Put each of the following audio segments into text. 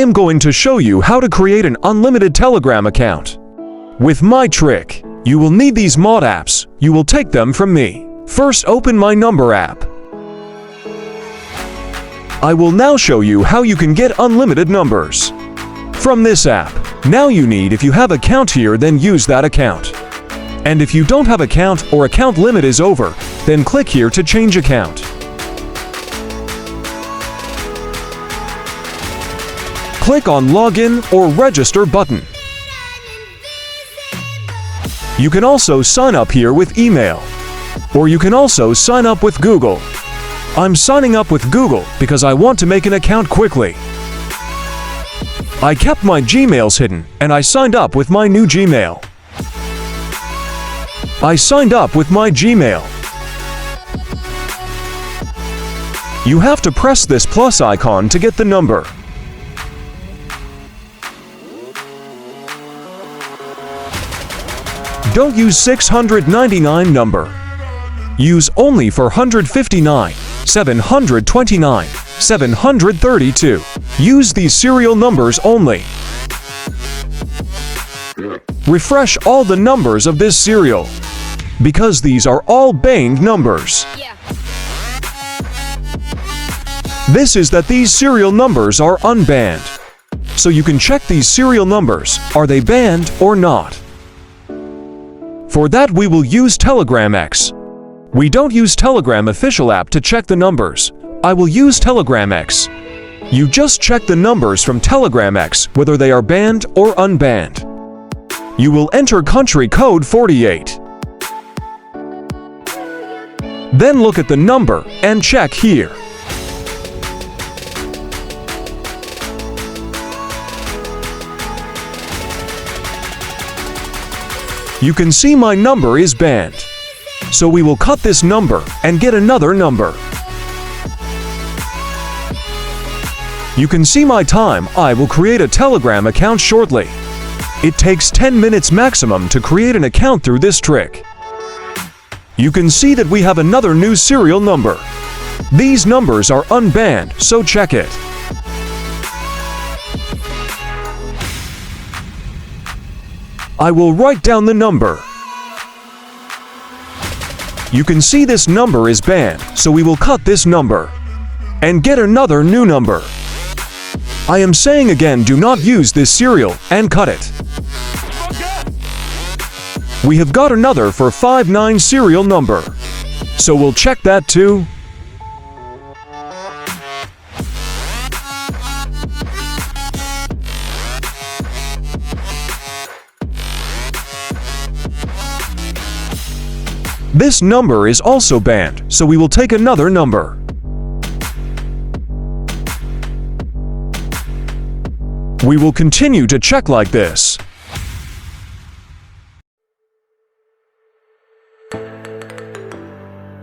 am going to show you how to create an unlimited Telegram account. With my trick, you will need these mod apps. You will take them from me. First, open my number app. I will now show you how you can get unlimited numbers from this app. Now you need, if you have account here, then use that account. And if you don't have account or account limit is over, then click here to change account. Click on Login or Register button. You can also sign up here with email, or you can also sign up with Google. I'm signing up with Google because I want to make an account quickly. I kept my Gmails hidden and I signed up with my new Gmail. I signed up with my Gmail. You have to press this plus icon to get the number. Don't use 699 number. Use only 459, 729, 732. Use these serial numbers only. Refresh all the numbers of this serial, because these are all banned numbers. This is that these serial numbers are unbanned. So you can check these serial numbers, are they banned or not? For that we will use Telegram X. We don't use Telegram official app to check the numbers. I will use Telegram X. You just check the numbers from Telegram X, whether they are banned or unbanned. You will enter country code 48. Then look at the number and check here. You can see my number is banned. So we will cut this number and get another number. You can see my time. I will create a Telegram account shortly. It takes 10 minutes maximum to create an account through this trick. You can see that we have another new serial number. These numbers are unbanned, so check it. I will write down the number. You can see this number is banned, so we will cut this number and get another new number. I am saying again, do not use this serial and cut it. We have got another 459 serial number, so we'll check that too. This number is also banned, so we will take another number. We will continue to check like this.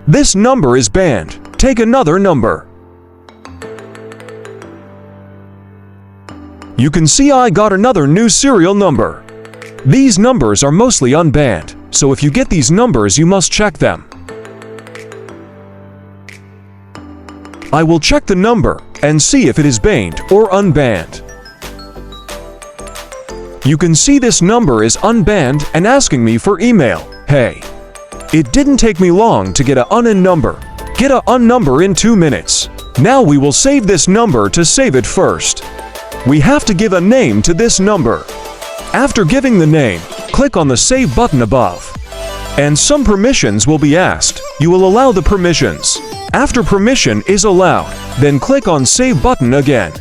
This number is banned. Take another number. You can see I got another new serial number. These numbers are mostly unbanned, so if you get these numbers, you must check them. I will check the number and see if it is banned or unbanned. You can see this number is unbanned and asking me for email. Hey, it didn't take me long to get a UN number. Get a UN number in 2 minutes. Now we will save this number. To save it first, we have to give a name to this number. After giving the name, click on the Save button above. And some permissions will be asked. You will allow the permissions. After permission is allowed, then click on Save button again.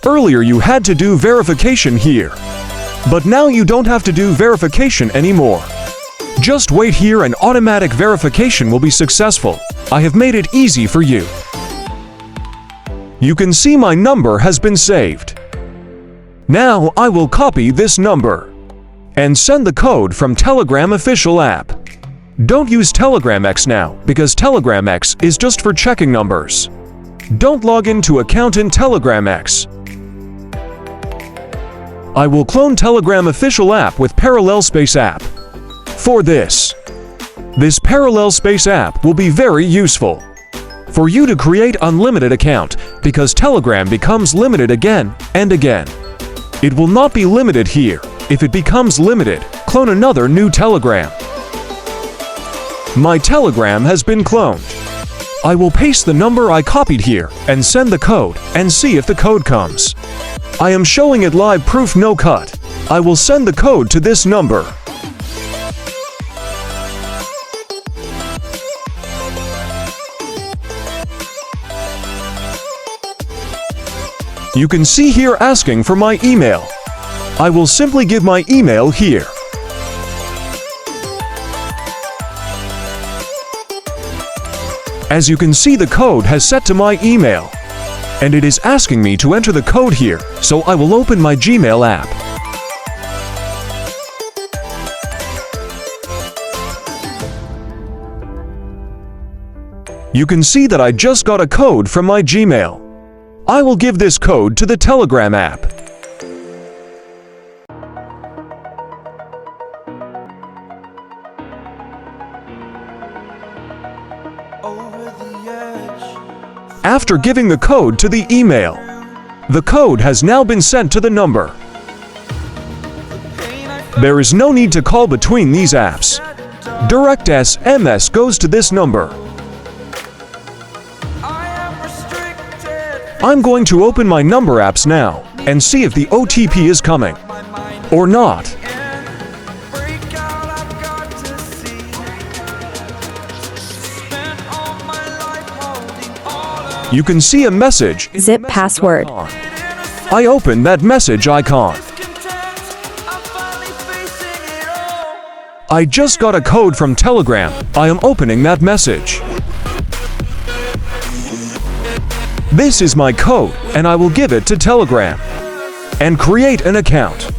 Earlier you had to do verification here, but now you don't have to do verification anymore. Just wait here and automatic verification will be successful. I have made it easy for you. You can see my number has been saved. Now I will copy this number and send the code from Telegram official app. Don't use Telegram X now, because Telegram X is just for checking numbers. Don't log into account in Telegram X. I will clone Telegram official app with parallel space app. For this parallel space app will be very useful for you to create unlimited account, because Telegram becomes limited again and again. It will not be limited here. If it becomes limited, clone another new Telegram. My Telegram has been cloned. I will paste the number I copied here and send the code and see if the code comes. I am showing it live proof no cut. I will send the code to this number. You can see here asking for my email. I will simply give my email here. As you can see, the code has set to my email, and it is asking me to enter the code here, so I will open my Gmail app. You can see that I just got a code from my Gmail. I will give this code to the Telegram app. After giving the code to the email, the code has now been sent to the number. There is no need to call between these apps. Direct SMS goes to this number. I'm going to open my number apps now and see if the OTP is coming or not. You can see a message. Zip password. I open that message icon. I just got a code from Telegram. I am opening that message. This is my code, and I will give it to Telegram and create an account.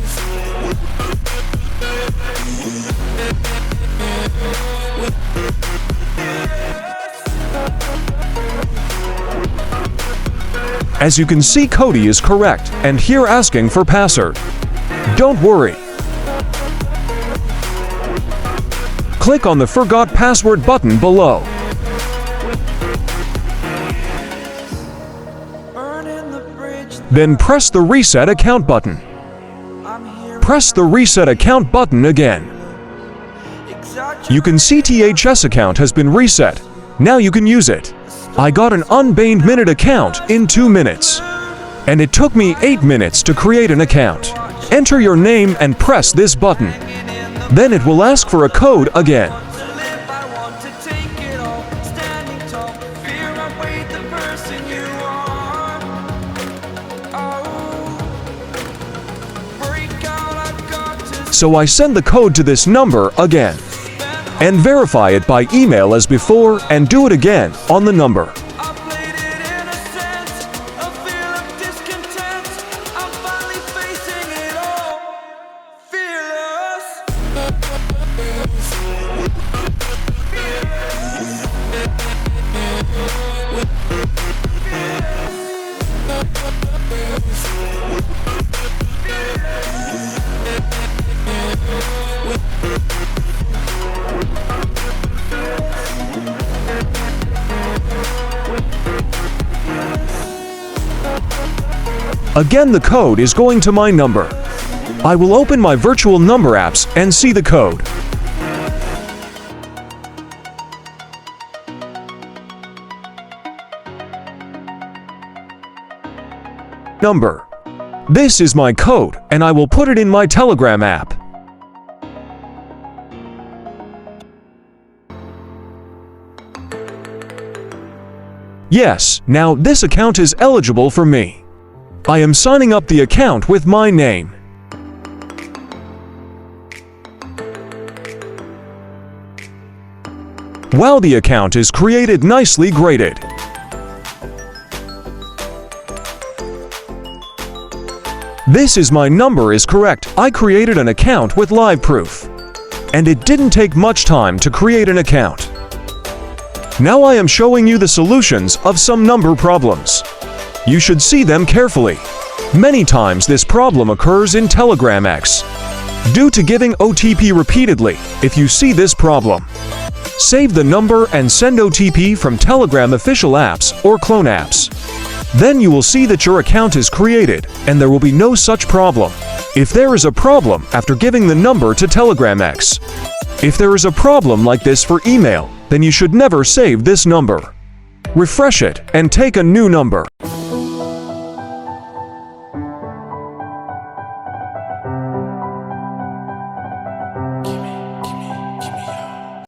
As you can see, Cody is correct, and here asking for password. Don't worry. Click on the Forgot Password button below. Then press the Reset Account button. Press the Reset Account button again. You can see THS account has been reset. Now you can use it. I got an unbanned minute account in 2 minutes, and it took me 8 minutes to create an account. Enter your name and press this button. Then it will ask for a code again. So I send the code to this number again, and verify it by email as before, and do it again on the number. Again, the code is going to my number. I will open my virtual number apps and see the code. Number. This is my code, and I will put it in my Telegram app. Yes, now this account is eligible for me. I am signing up the account with my name. Wow, the account is created, nicely graded. This is my number is correct. I created an account with live proof, and it didn't take much time to create an account. Now I am showing you the solutions of some number problems. You should see them carefully. Many times this problem occurs in Telegram X due to giving OTP repeatedly. If you see this problem, save the number and send OTP from Telegram official apps or clone apps. Then you will see that your account is created, and there will be no such problem. If there is a problem after giving the number to Telegram X, if there is a problem like this for email, then you should never save this number. Refresh it and take a new number.